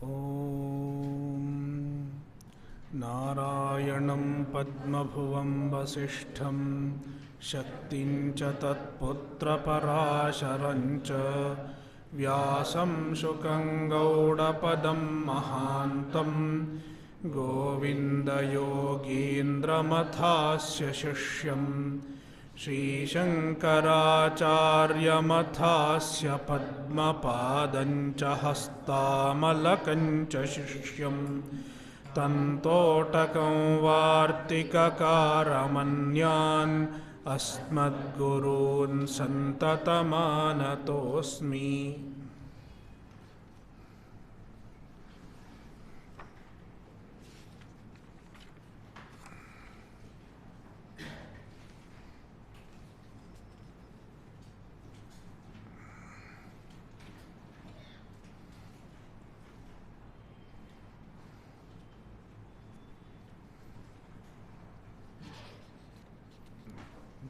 ॐ नारायणं पद्मभुवं वसिष्ठं शक्तिं च तत्पुत्रपराशरं च व्यासं शुकं गौडपदं महान्तं गोविन्दयोगीन्द्रमथास्य शिष्यं श्रीशङ्कराचार्यमथास्य पद्मपादं च हस्तामलकं च शिष्यं तन्तोटकं वार्तिककारमन्यान् अस्मद्गुरून् सन्ततमानतोऽस्मि।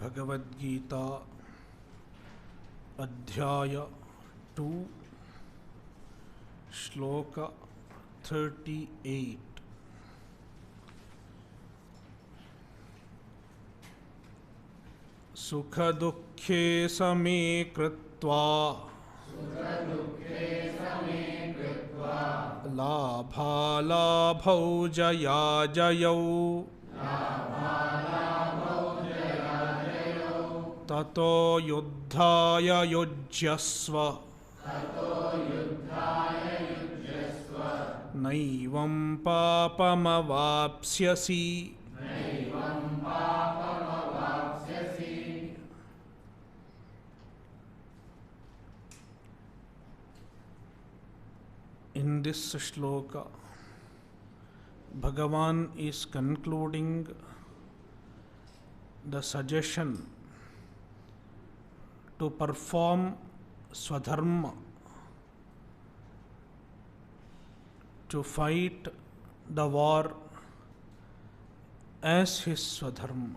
भगवद्गीता अध्याय 2 श्लोक 38। सुखदुःखे समे कृत्वा लाभालाभौ जयाजयौ ततो युद्धाय युज्यस्व नैवं पापमवाप्स्यसि। In this shloka, Bhagavan is concluding the suggestion to perform swadharma, to fight the war as his swadharma.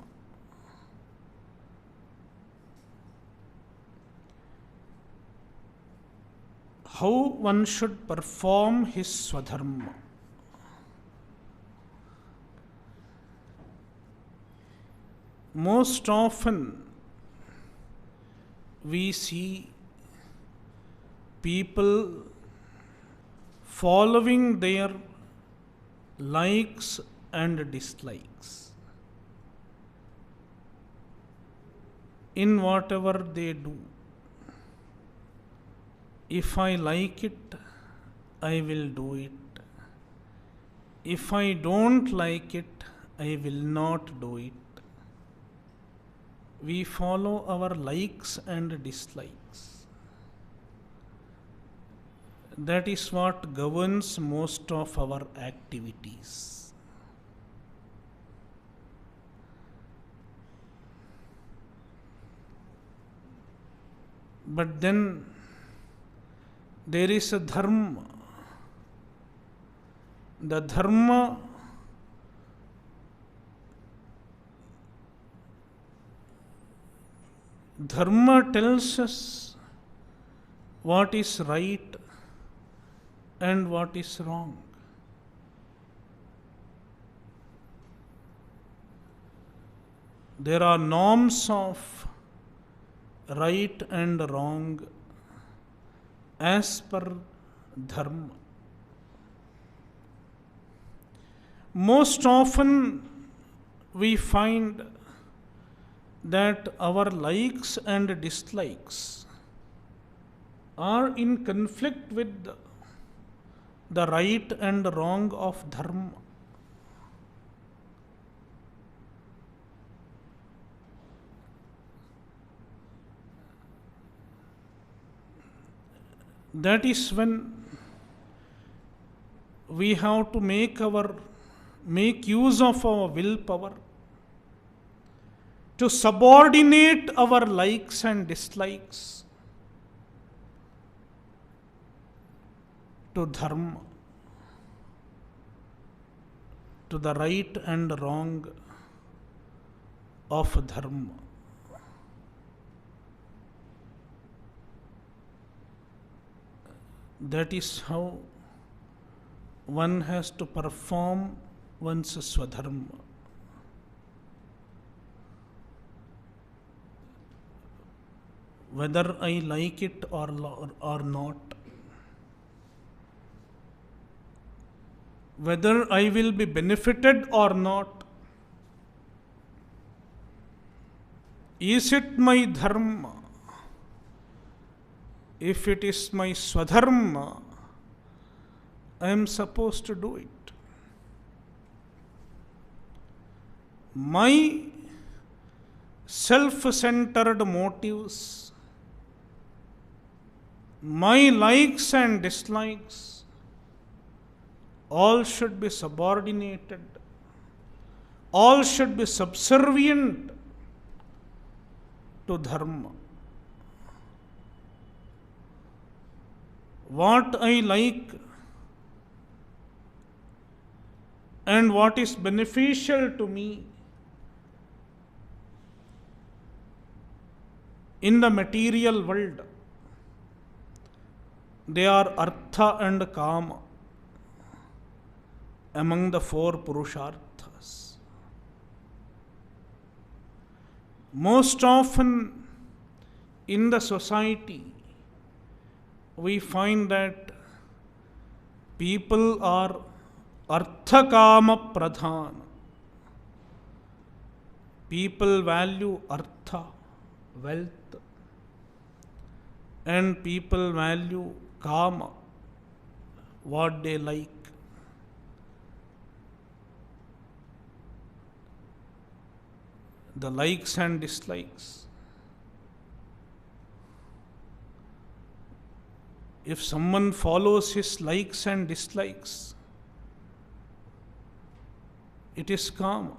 How one should perform his swadharma? Most often we see people following their likes and dislikes in whatever they do. If I like it, I will do it. If I don't like it, I will not do it. We follow our likes and dislikes. That is what governs most of our activities. But then there is a dharma. The dharma tells us what is right and what is wrong. There are norms of right and wrong as per dharma. Most often we find that our likes and dislikes are in conflict with the right and wrong of dharma. That is when we have to make use of our willpower to subordinate our likes and dislikes to dharma, to the right and wrong of dharma. That is how one has to perform one's swadharma. Whether I like it or not, whether I will be benefited or not, is it my dharma? If it is my swadharma, I am supposed to do it. My self-centered motives, my likes and dislikes, all should be subordinated, all should be subservient to dharma. What I like and what is beneficial to me in the material world, they are artha and kama among the four purusharthas. Most often in the society, we find that people are artha kama pradhana. People value artha, wealth, and people value kama, what they like. The likes and dislikes. If someone follows his likes and dislikes, it is kama,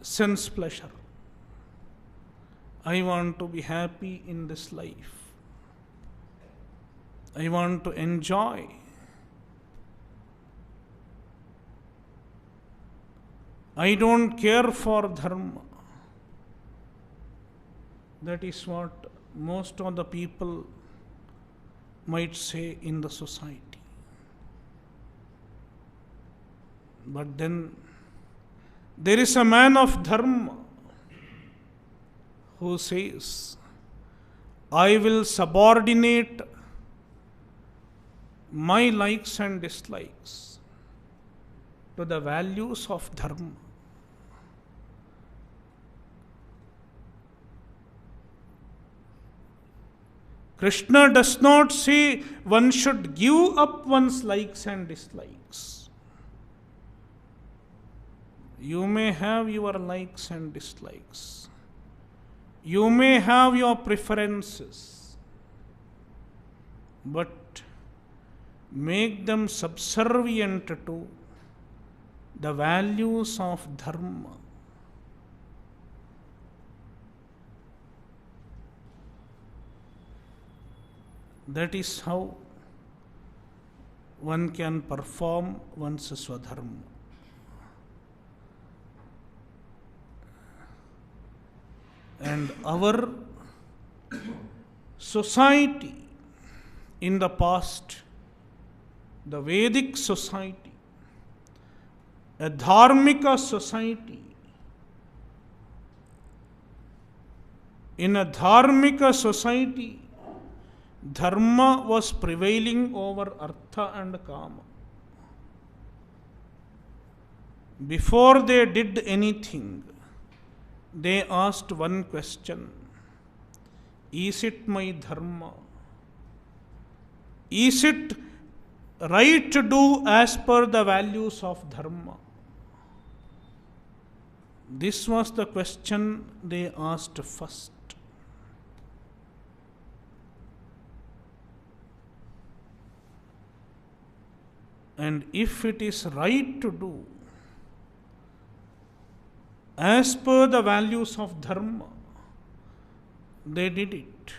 sense pleasure. I want to be happy in this life. I want to enjoy. I don't care for dharma. That is what most of the people might say in the society. But then there is a man of dharma who says, I will subordinate my likes and dislikes to the values of dharma. Krishna does not say one should give up one's likes and dislikes. You may have your likes and dislikes. You may have your preferences, but make them subservient to the values of dharma. That is how one can perform one's swadharma. And our society in the past, the Vedic society, a dharmika society, in a dharmika society, dharma was prevailing over artha and kama. Before they did anything, they asked one question: is it my dharma? Is it right to do as per the values of dharma? This was the question they asked first. And if it is right to do as per the values of dharma, they did it.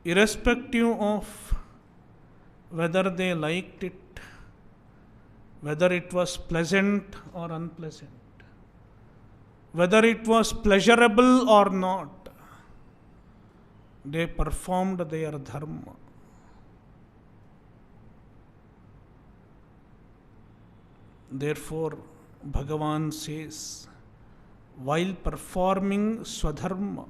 Irrespective of whether they liked it, whether it was pleasant or unpleasant, whether it was pleasurable or not, they performed their dharma. Therefore, Bhagavan says, while performing swadharma,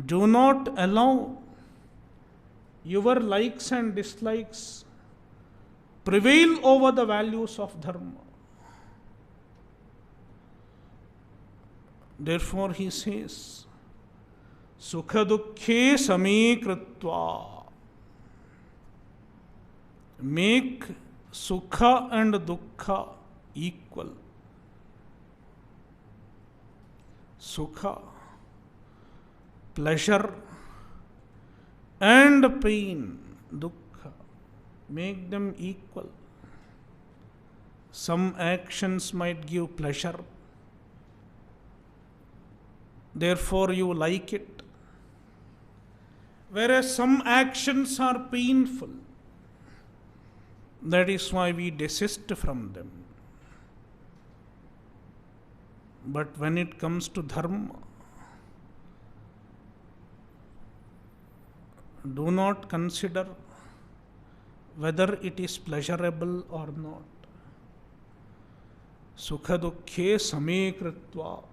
do not allow your likes and dislikes prevail over the values of dharma. Therefore, he says, Sukha dukkhe samekritva. Make sukha and dukkha equal. Sukha, pleasure and pain, dukkha, make them equal. Some actions might give pleasure, therefore you like it, whereas some actions are painful, that is why we desist from them. But when it comes to dharma, do not consider whether it is pleasurable or not. Sukha dukkhe samekritva.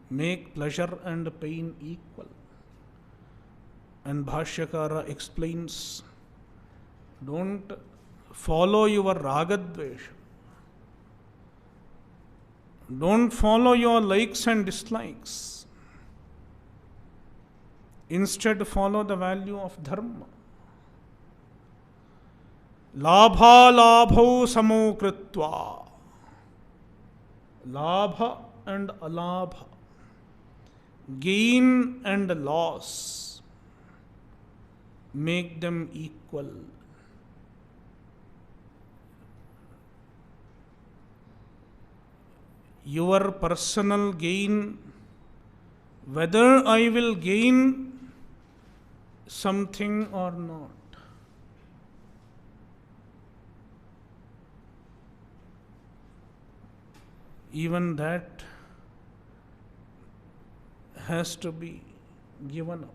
Make pleasure and pain equal. And Bhashyakara explains, don't follow your ragadvesha. Don't follow your likes and dislikes. Instead, follow the value of dharma. Labha labho samokritva. Labha and alabha. Gain and loss. Make them equal. Your personal gain, whether I will gain something or not. Even that has to be given up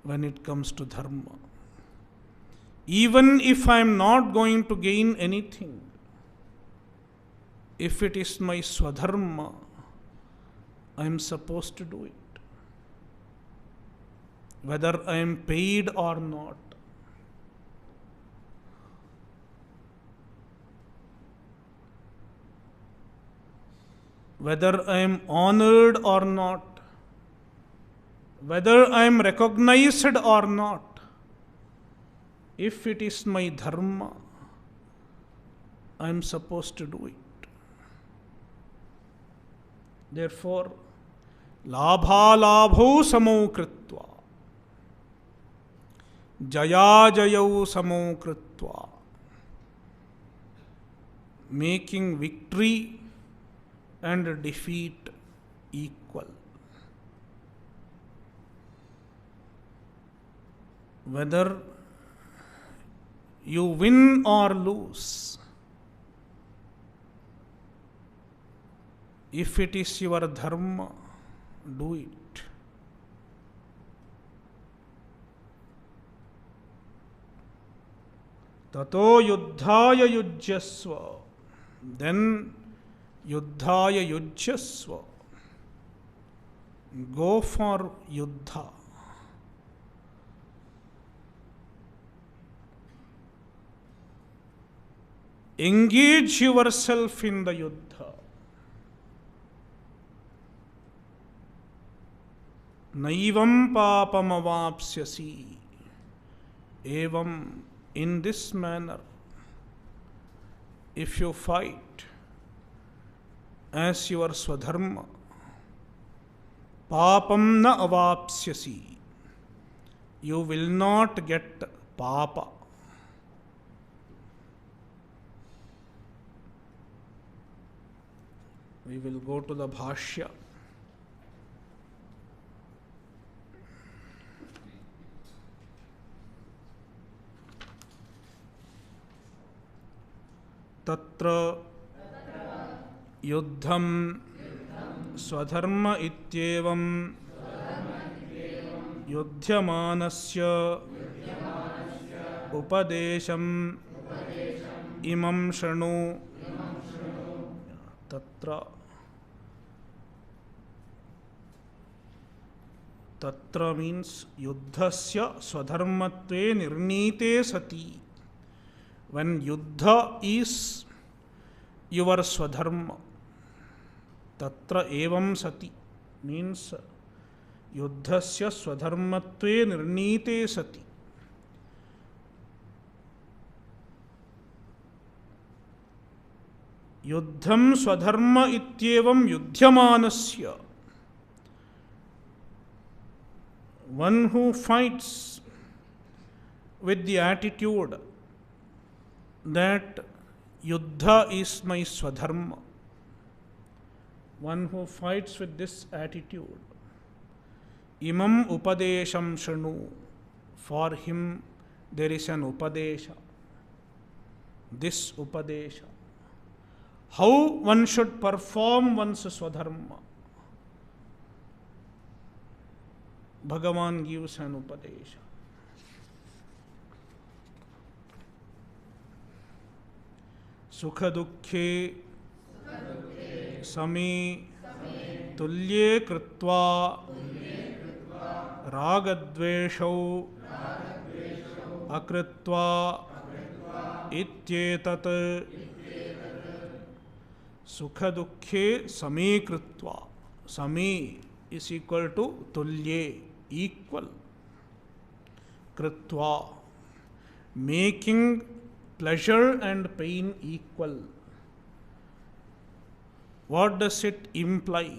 when it comes to dharma. Even if I am not going to gain anything, if it is my swadharma, I am supposed to do it. Whether I am paid or not. Whether I am honored or not. Whether I am recognized or not. If it is my dharma, I am supposed to do it. Therefore, labha labho samo kritva. Jaya jayau samo kritva. Making victory and defeat equal. Whether you win or lose, if it is your dharma, do it. Tato yuddhaya yujyasva. Then yuddhaya yujyasva. Go for yuddha. Engage yourself in the yuddha. Naivam papam avapsyasi. Evam, in this manner, if you fight as your swadharma, papam na avapsyasi. You will not get papa. We will go to the Bhashya. Tatra युद्धं स्वधर्म इत्येवं युध्यमानस्य उपदेशम् इमं शृणु। तत्र तत्र means युद्धस्य स्वधर्मत्वे निर्णीते सति, when युद्ध is your swadharma, तत्र एवं सति मीन्स युद्धस्य स्वधर्मत्वे निर्णीते सति। युद्धं स्वधर्म इत्येवं युध्यमानस्य, one who fights with the attitude that yuddha is my swadharma, one who fights with this attitude, imam upadesham shranu, for him there is an upadesha, this upadesha, how one should perform one's swadharma. Bhagavan gives an upadesha. Sukha dukhe same tulye kritva ragadveshau akritva ityetat. Sukha dukhe same kritva, same is equal to tulye, equal, kritva, making pleasure and pain equal. What does it imply?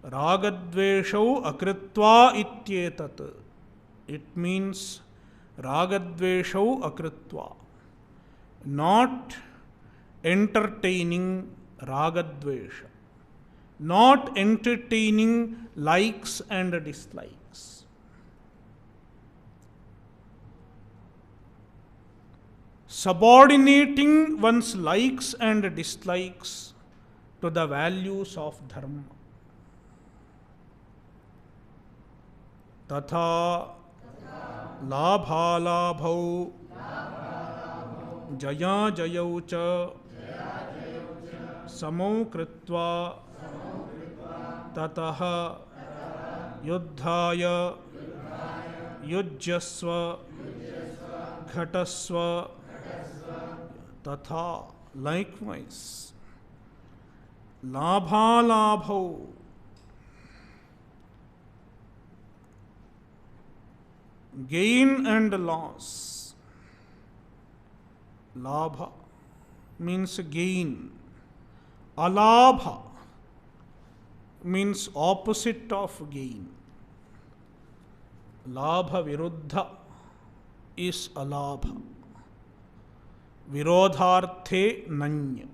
Ragadveshau akritva ityetat. It means ragadveshau akritva, not entertaining ragadvesha, not entertaining likes and dislikes. Subordinating one's likes and dislikes to the values of dharma. Tatha labhalabhau jaya jayau cha samau kritva ततः युद्धाय युज्यस्व घटस्व तथा. Likewise, लाभालाभौ, gain and loss. Labha means gain, alabha means opposite of gain. Labha viruddha is alabha. Virodharthe nanya.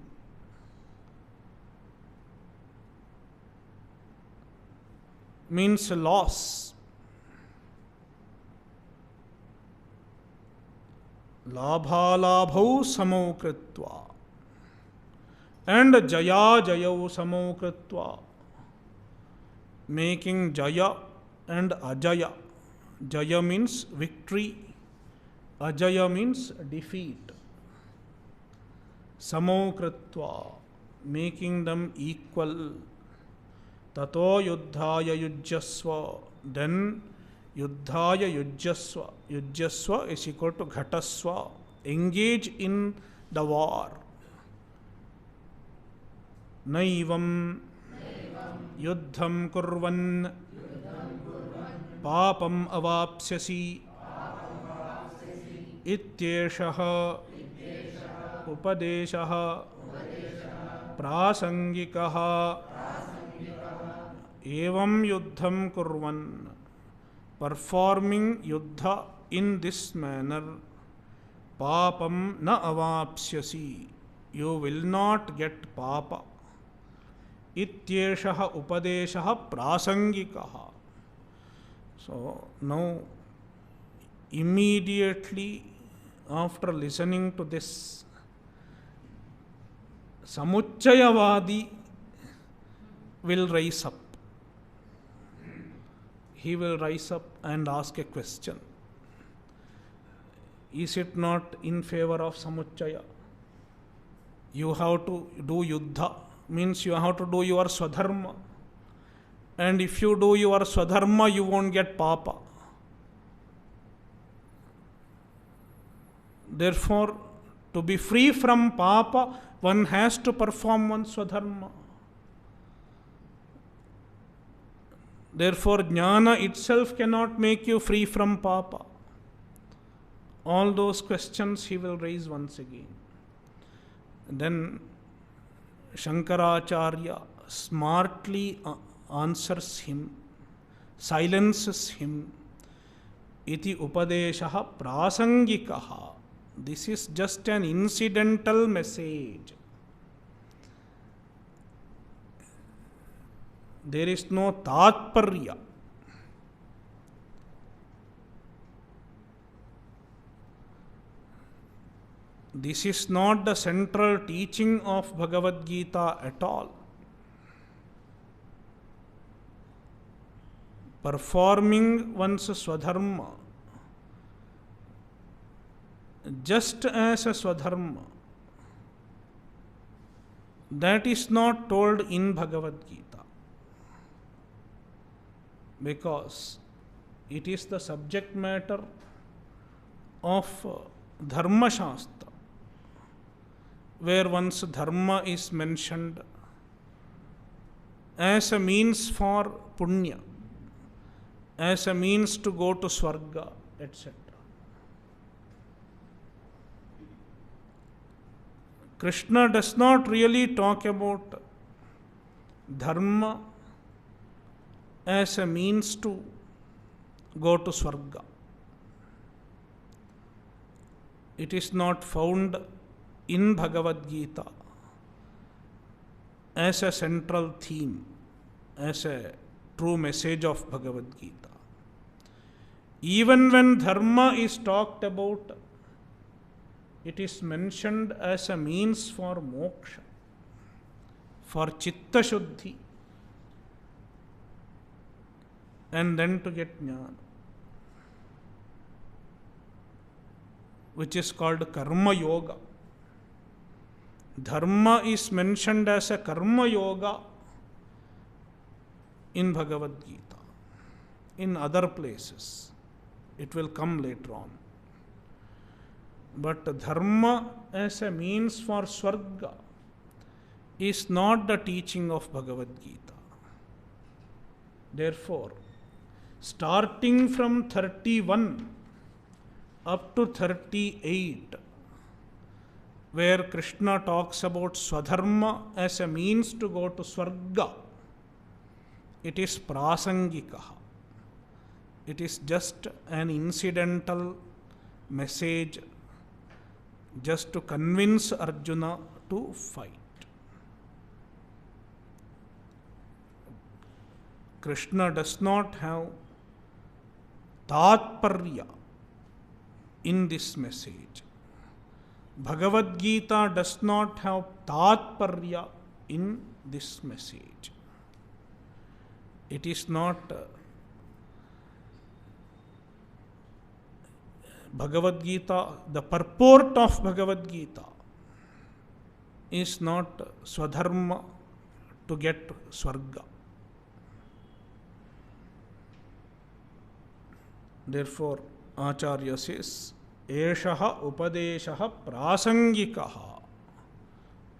Means loss. Labhalabhau samau kritva and jaya jayau samau kritva, making jaya and ajaya. Jaya means victory, ajaya means defeat. Samau kritva, making them equal. Tato yuddhaya yujyasva, then yuddhaya yujyasva. Yujyasva is equal to ghatasva, engage in the war. Naivam युद्धं कुर्वन् पापम् अवाप्स्यसि इत्येषः उपदेशः प्रासंगिकः। एवं युद्धं कुर्वन्, performing युद्ध in this manner, पापं न अवाप्स्यसि, you will not get papa. इत्येषः उपदेशः प्रासंगिकः. So now immediately after listening to this Samuchayavadi will rise up. He will rise up and ask a question. Is it not in favor of Samuchaya? You have to do Yuddha, means you have to do your Swadharma. And if you do your Swadharma, you won't get Papa. Therefore, to be free from Papa, one has to perform one's Swadharma. Therefore, Jnana itself cannot make you free from Papa. All those questions he will raise once again. Then Shankaracharya smartly answers him, silences him. Iti upadeshaha prasangikaha. This is just an incidental message. There is no tatparya. This is not the central teaching of Bhagavad Gita at all. Performing one's Swadharma just as a Swadharma, that is not told in Bhagavad Gita. Because it is the subject matter of Dharma Shastra, where one's Dharma is mentioned as a means for Punya, as a means to go to Swarga, etc. Krishna does not really talk about Dharma as a means to go to Swarga. It is not found in Bhagavad Gita as a central theme, as a true message of Bhagavad Gita. Even when Dharma is talked about, it is mentioned as a means for moksha, for chitta shuddhi, and then to get jnana, which is called karma yoga. Dharma is mentioned as a karma yoga in Bhagavad Gita. In other places, it will come later on. But dharma as a means for Swarga is not the teaching of Bhagavad Gita. Therefore, starting from 31 up to 38, where Krishna talks about Swadharma as a means to go to Swarga, it is prasangikaha. It is just an incidental message, just to convince Arjuna to fight. Krishna does not have tatparya in this message. Bhagavad Gita does not have tatparya in this message. It is not Bhagavad Gita, the purport of Bhagavad Gita is not Swadharma to get Swarga. Therefore, Acharya says, Eshaha Upadeshaha Prasangikaha.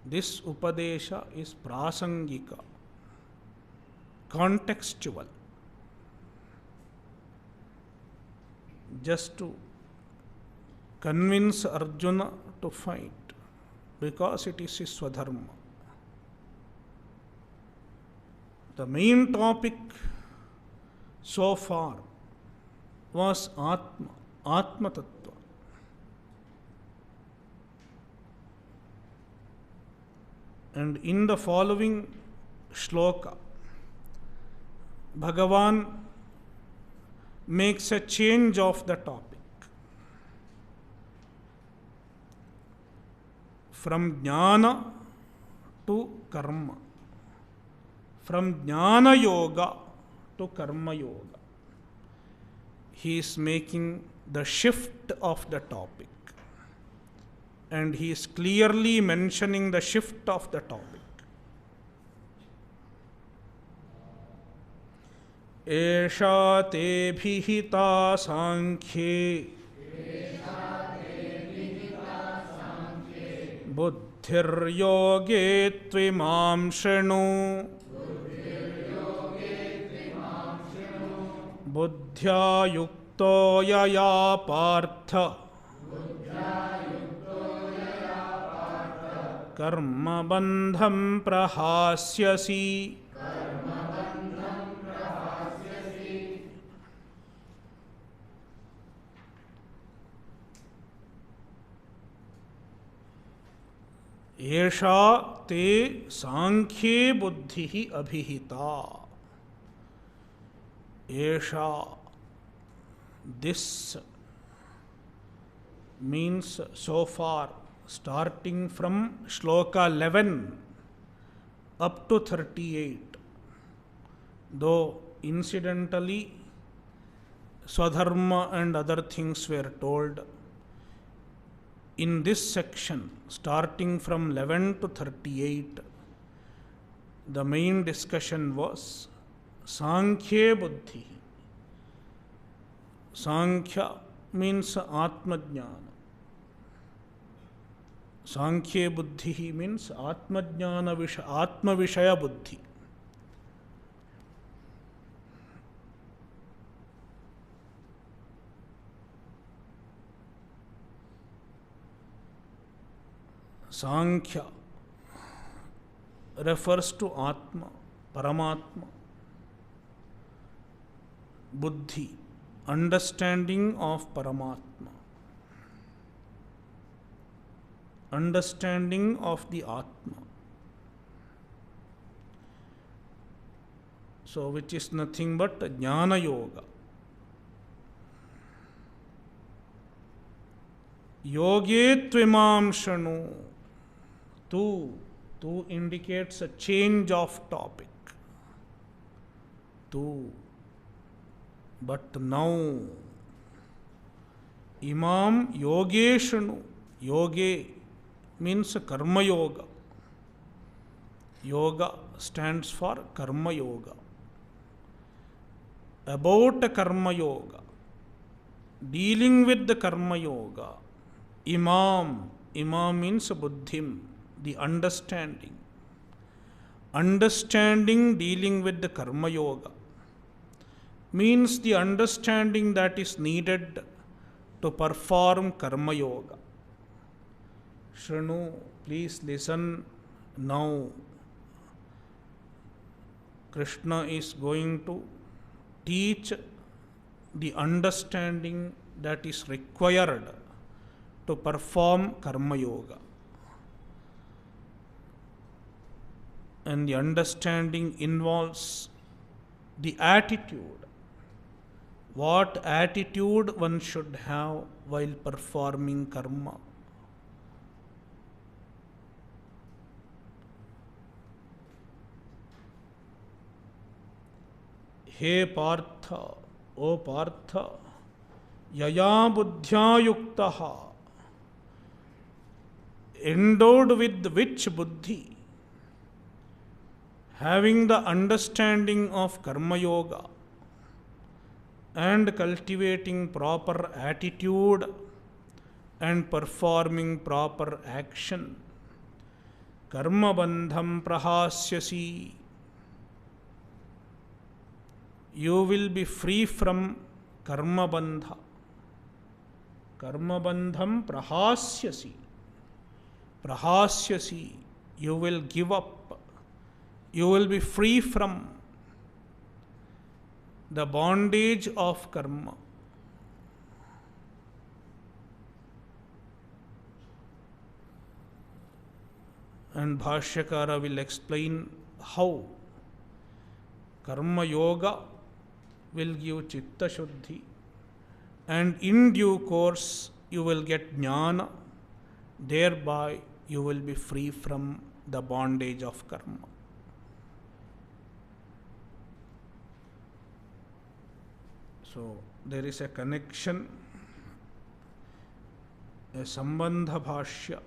This Upadesha is Prasangika, contextual, just to convince Arjuna to fight, because it is his Swadharma. The main topic so far was Atma Tattva. And in the following shloka, Bhagavan makes a change of the topic. From Jnana to karma, from jnana yoga to karma yoga. He is making the shift of the topic, and he is clearly mentioning the shift of the topic. एषा ते भिहिता सांख्ये बुद्धिर्योगे त्विमां शृणु बुद्ध्या युक्तो यया पार्थ कर्मबन्धं प्रहास्यसि. एषा ते सांख्ये बुद्धिः अभिहिता. एषा, this means so far, starting from shloka 11 up to 38, though incidentally Swadharma and other things were told, in this section, starting from 11 to 38, the main discussion was Sankhya Buddhi. Sankhya means Atmajnana. Sankhya Buddhi means Atmajnana Atma Vishaya Buddhi. Sankhya refers to Atma, Paramatma. Buddhi, understanding of Paramatma, understanding of the Atma. So, which is nothing but Jnana Yoga. Yoge tvimam shanu. Tu indicates a change of topic. Tu. But now, imam yogeshanu. Yoge means karma yoga. Yoga stands for karma yoga. About karma yoga, dealing with the karma yoga, imam means buddhim, the understanding. Understanding dealing with the karma yoga means the understanding that is needed to perform karma yoga. Shrinu, please listen now. Krishna is going to teach the understanding that is required to perform karma yoga. And the understanding involves the attitude. What attitude one should have while performing karma. He Partha, O Partha, yaya buddhya yuktaha, endowed with which buddhi, having the understanding of karma yoga and cultivating proper attitude and performing proper action, karma bandham prahasyasi, you will be free from karma bandha. Karma bandham prahasyasi. Prahasyasi, you will give up. You will be free from the bondage of karma. And Bhashyakara will explain how karma yoga will give chitta shuddhi, and in due course you will get jnana, thereby you will be free from the bondage of karma. So there is a connection, a Sambandha Bhashya,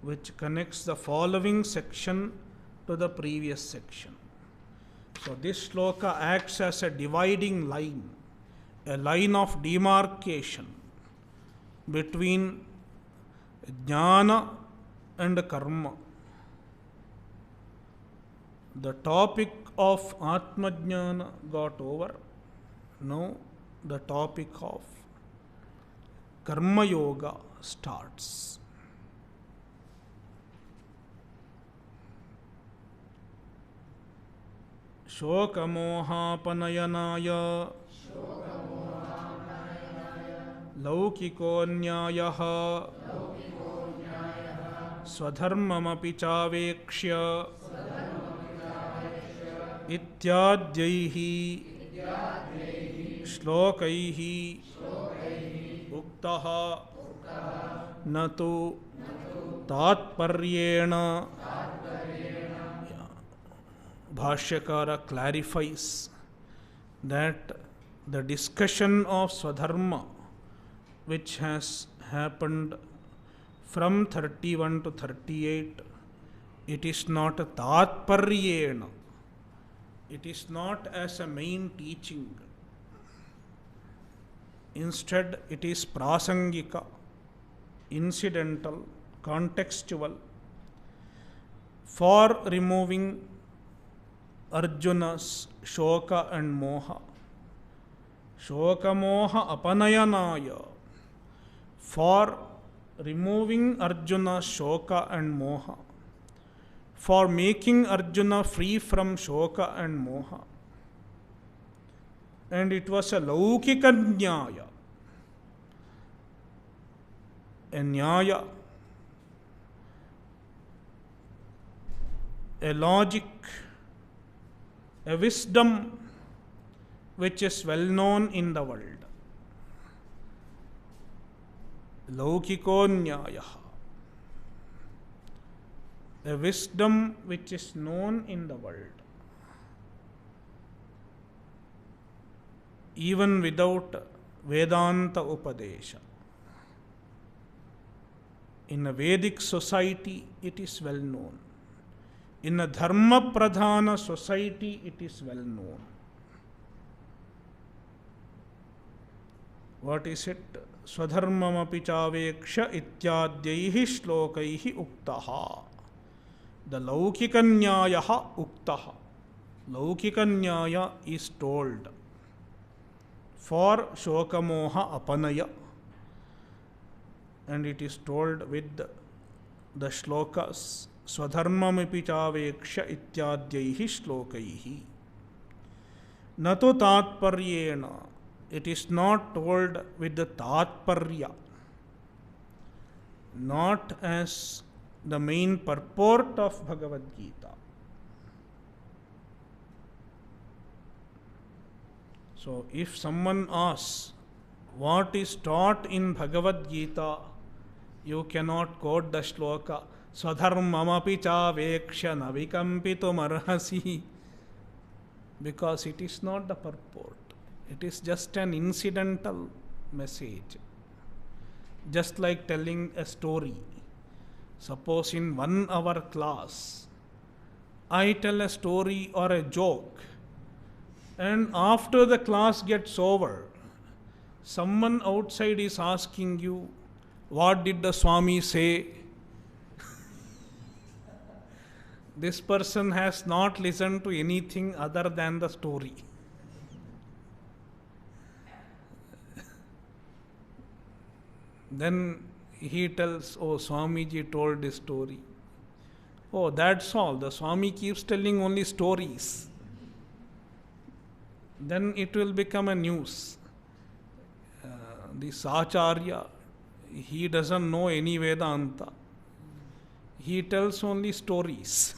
which connects the following section to the previous section. So this shloka acts as a dividing line, a line of demarcation between jnana and karma. The topic of Atmajnana got over. Now the topic of Karma Yoga starts. Shokamohapanayanaaya Laukiko Nyayah Swadharmamapi Chavekshya Ityadhyaihi Shlokaihi Uktaha Natu Tatparyena. Bhashyakara clarifies that the discussion of Swadharma, which has happened from 31 to 38, it is not a Tatparyena. It is not as a main teaching. Instead, it is prasangika, incidental, contextual, for removing Arjuna's shoka and moha. Shoka moha apanayanaya, for removing Arjuna's shoka and moha, for making Arjuna free from shoka and moha. And it was a laukika nyaya, a nyaya, a logic, a wisdom which is well known in the world. Laukiko nyaya, a wisdom which is known in the world. Even without Vedanta Upadesha. In a Vedic society, it is well known. In a Dharma Pradhana society, it is well known. What is it? Swadharmamapi chaveksha ityadhyaihi shlokaihi uktaha. The Laukika Nyayaha uktaha. Laukika Nyaya is told for Shokamoha Apanaya, and it is told with the shlokas Swadharmamipi chaveksha ityadhyaihi shlokaihi. Natu tatparyena, it is not told with the tatparya, not as the main purport of Bhagavad Gita. So, if someone asks what is taught in Bhagavad Gita, you cannot quote the shloka Swadharmamapi chaveksha navikampitum arhasi, because it is not the purport. It is just an incidental message. Just like telling a story. Suppose in 1 hour class, I tell a story or a joke, and after the class gets over, someone outside is asking you, what did the Swami say? This person has not listened to anything other than the story. Then he tells, oh, Swamiji told this story. Oh, that's all. The Swami keeps telling only stories. Then it will become a news. This Acharya, he doesn't know any Vedanta. He tells only stories.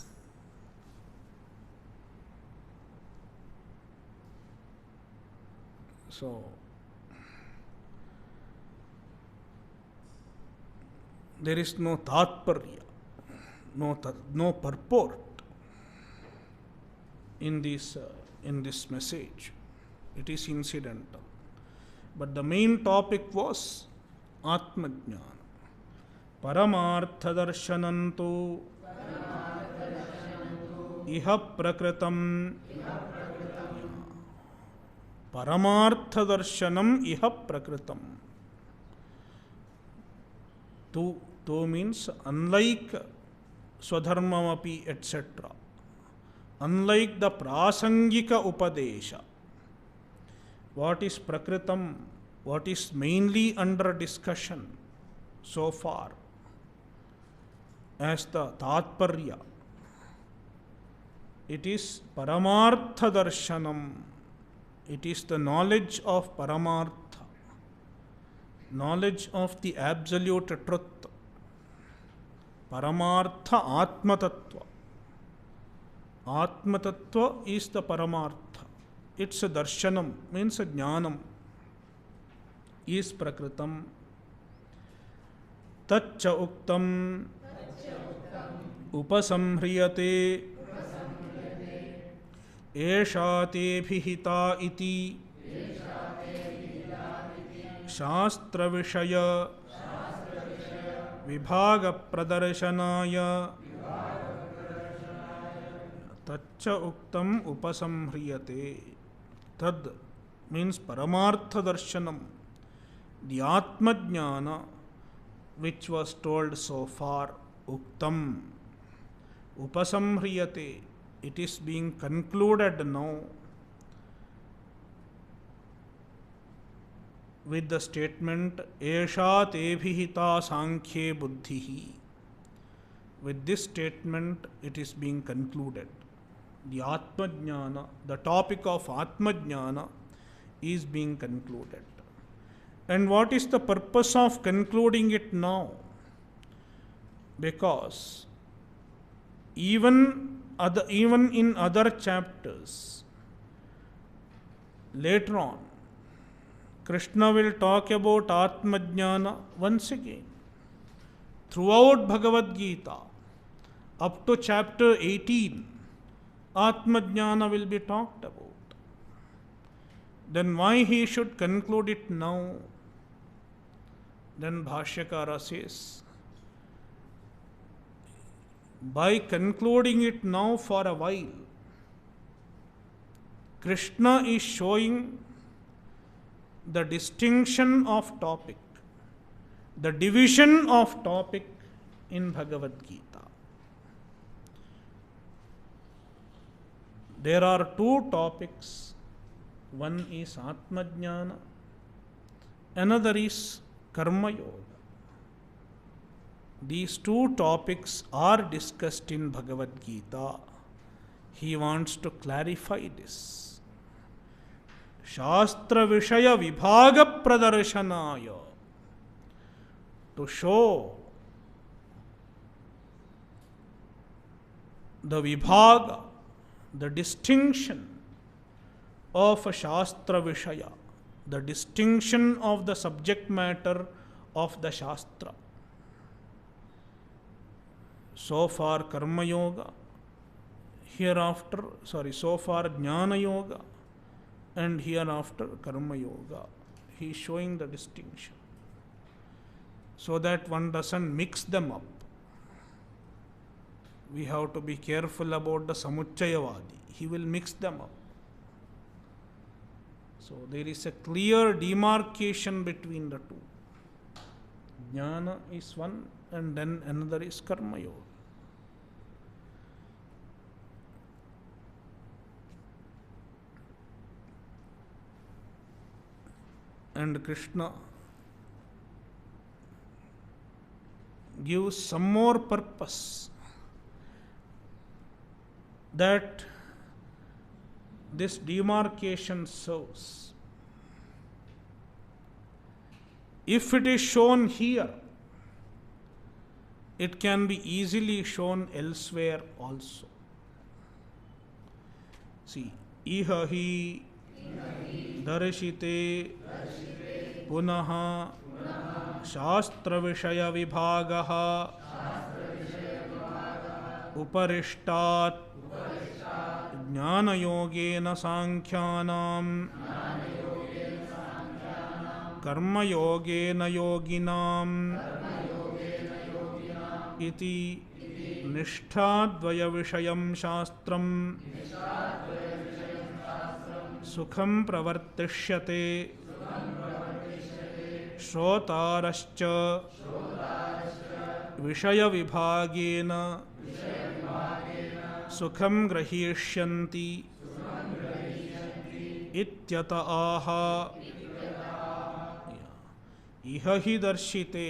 So, There is no tatparya, no purport in this message. It is incidental. But the main topic was Atmajnana. Paramartha darshanantu iha prakritam. Paramartha darshanam iha prakritam. Tu means unlike swadharmamapi etc. Unlike the prasangika upadesha, what is prakritam, what is mainly under discussion so far as the tatparya, it is paramartha darshanam. It is the knowledge of paramartha, knowledge of the absolute truth. Paramartha atma tattva. Atma tattva is the paramartha. It's a darshanam, means a jnanam, is prakritam. Taccha uktam upasamhriyate esha te bhihita iti shastra vishaya vibhaga pradarashanaya. Taccha uktam upasamhriyate. Tad means paramartha darshanam, the atmajnana which was told so far. Uktam upasamhriyate, it is being concluded now with the statement esha te bhihita sankhye buddhihi. With this statement it is being concluded. The Atmajnana, the topic of Atmajnana is being concluded. And what is the purpose of concluding it now? Because even in other chapters, later on, Krishna will talk about Atmajnana once again. Throughout Bhagavad Gita, up to chapter 18, Atmajnana will be talked about. Then why he should conclude it now? Then Bhashyakara says, by concluding it now for a while, Krishna is showing the distinction of topic, the division of topic in Bhagavad Gita. There are two topics. One is Atmajnana, another is Karma Yoga. These two topics are discussed in Bhagavad Gita. He wants to clarify this. Shastra Vishaya Vibhaga Pradarshanaya, to show the Vibhaga, the distinction of a Shastra Vishaya, the distinction of the subject matter of the Shastra. So far Karma Yoga, so far Jnana Yoga, and hereafter Karma Yoga. He is showing the distinction so that one doesn't mix them up. We have to be careful about the Samuchayavadi. He will mix them up. So there is a clear demarcation between the two. Jnana is one and then another is Karma Yoga. And Krishna gives some more purpose that this demarcation serves. If it is shown here, it can be easily shown elsewhere also. See, iha hi darshite punaha शास्त्र विषय विभागः उपरिष्टात् ज्ञानयोगेन सांख्यानां कर्मयोगेन योगिनाम् इति निष्ठाद्वयविषयं शास्त्रं सुखं प्रवर्तिष्यते श्रोतारश्च विषयविभागेन सुखं ग्रहीष्यन्ति इत्यत आह। इह हि दर्शिते,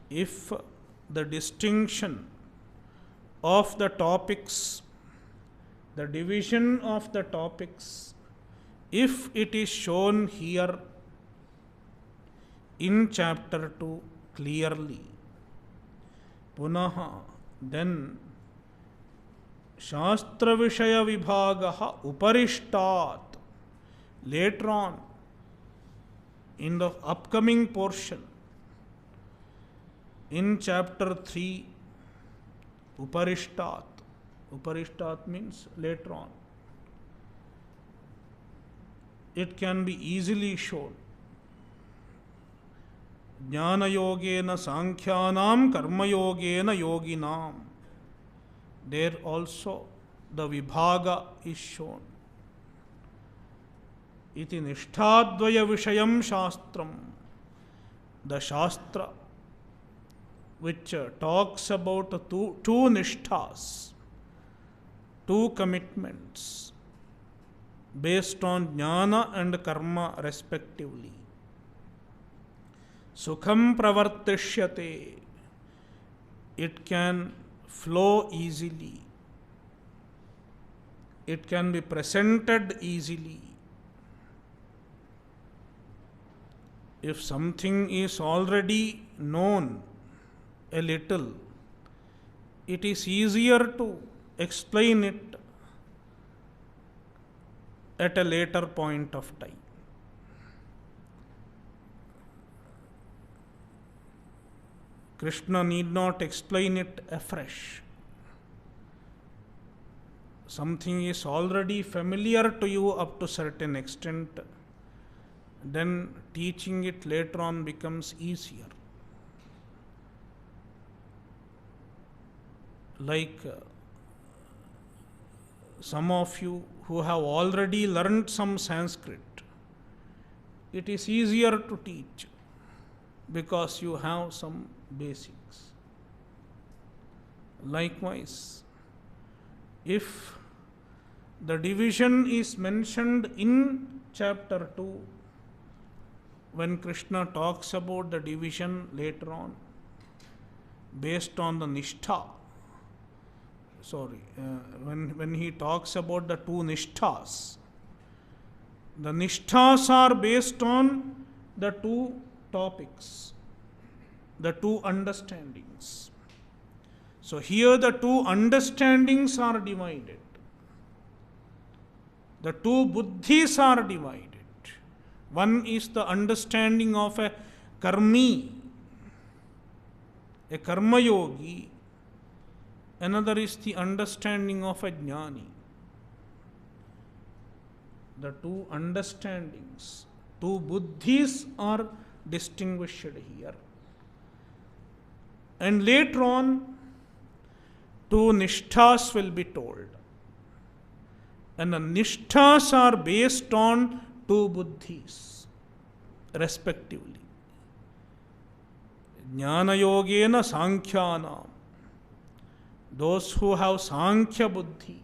if the distinction of the topics, the division of the topics, if it is shown here in chapter 2 clearly, punaha, then Shastra Vishaya Vibhagaha Uparishtat, later on in the upcoming portion, in chapter 3, Uparishtat. Uparishtat means later on. It can be easily shown. Jnana yogena sankhyanam karma yogena yoginam. There also the vibhaga is shown. Iti nishtadvaya vishayam shastram. The shastra which talks about two nishthas, two commitments based on jnana and karma respectively. Sukham pravartishyate. It can flow easily. It can be presented easily. If something is already known a little, it is easier to explain it at a later point of time. Krishna need not explain it afresh. Something is already familiar to you up to certain extent, then teaching it later on becomes easier. Like some of you who have already learnt some Sanskrit, it is easier to teach because you have some basics. Likewise, if the division is mentioned in chapter 2, when Krishna talks about the division later on, based on the nishtha, when he talks about the two nishthas, the nishthas are based on the two topics, the two understandings. So here the two understandings are divided. The two buddhis are divided. One is the understanding of a karmi, a karma yogi. Another is the understanding of a jnani. The two understandings, two buddhis are distinguished here. And later on, two nishthas will be told. And the nishthas are based on two buddhis, respectively. Jnana yogena sankhyanam. Those who have sankhya buddhi,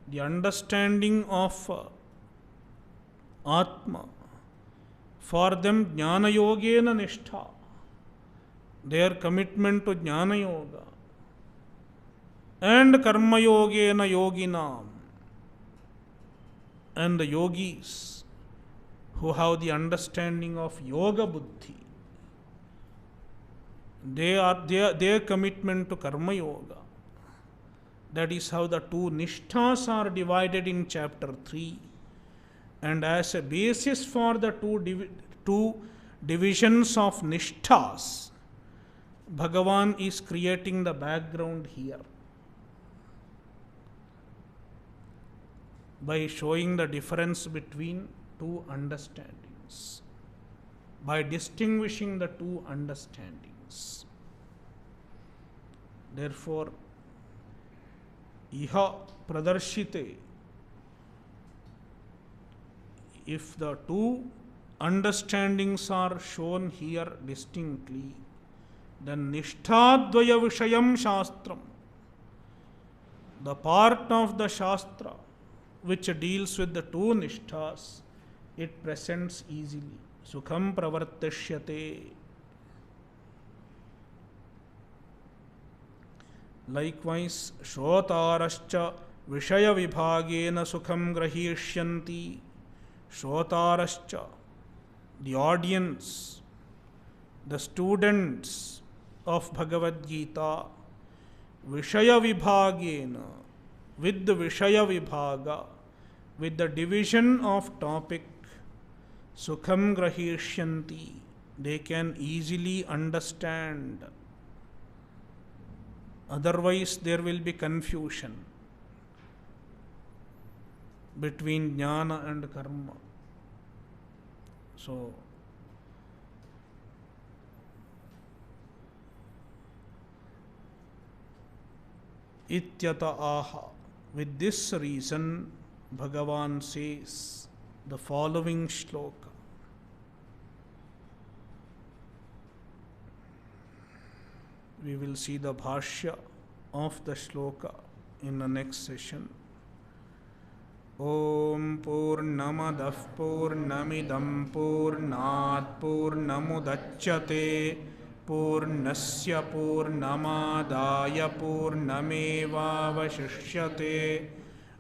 the understanding of Atma, for them jnana yogena nishtha, their commitment to jnana yoga, and karma yogena yoginam, and the yogis who have the understanding of yoga buddhi, their commitment to karma yoga. That is how the two nishthas are divided in chapter 3. And as a basis for the two divisions of nishthas, Bhagavan is creating the background here by showing the difference between two understandings, by distinguishing the two understandings. Therefore, iha pradarshite, if the two understandings are shown here distinctly, then nishtadvaya vishayam shastram, the part of the shastra which deals with the two nishthas, it presents easily. Sukham pravartishyate. Likewise, shrotarascha vishaya vibhagena sukham grahishyanti. Shrotarascha, the audience, the students of Bhagavad Gita, vishaya vibhagena, with the vishaya vibhaga, with the division of topic, sukham grahishyanti, they can easily understand. Otherwise, there will be confusion between jnana and karma. So, ityata aha. With this reason, Bhagavan says the following shloka. We will see the bhashya of the shloka in the next session. Om Purnamadah Purnamidam Purnat Purnamudachyate Purnasya Purnamadaya Purnamevavashishyate.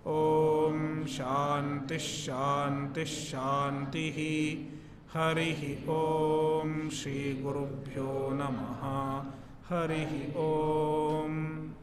Om Shanti Shanti Shantihi. Harihi Om Shri Gurubhyo Namaha. Harihi Om.